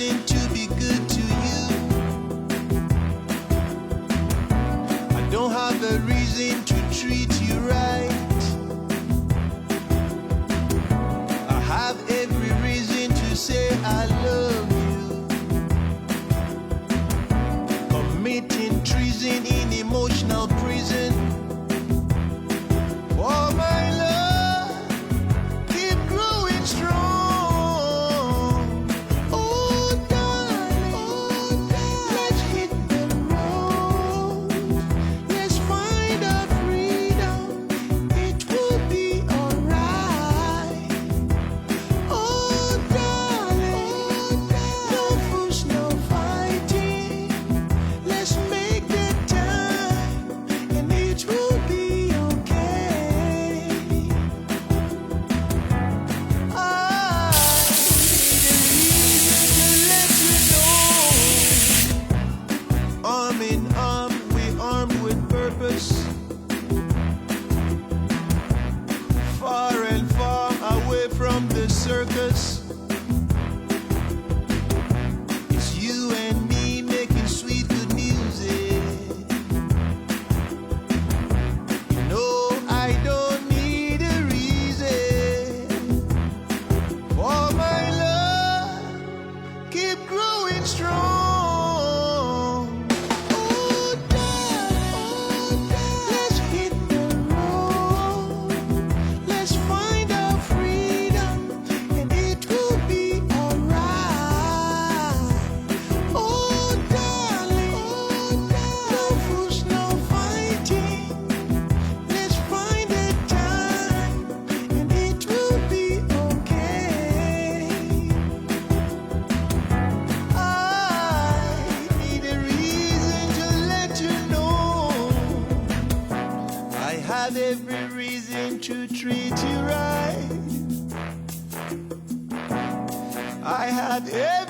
reason to be good to you. I don't have a reason to treat you right. I have every reason to say I love you. Committing treason in emotional prison. For my love, keep growing strong. Oh, darling, let's hit the road. Let's find our freedom. It will be alright. Oh, darling, no fuss, no fighting. Let's make the time, and it will be okay. I need a reason to let you know. Arm in arm, we armed with purpose. Far and far away from the circus. It's you and me making sweet good music. No, I don't need a reason for my love. Keep growing strong. Oh, darling, let's hit the road. Let's find our freedom, and it will be alright. Oh, darling, no fuss, no fighting. Let's find a time, and it will be okay. I need a reason to let you know. I have every reason to treat you right. I have every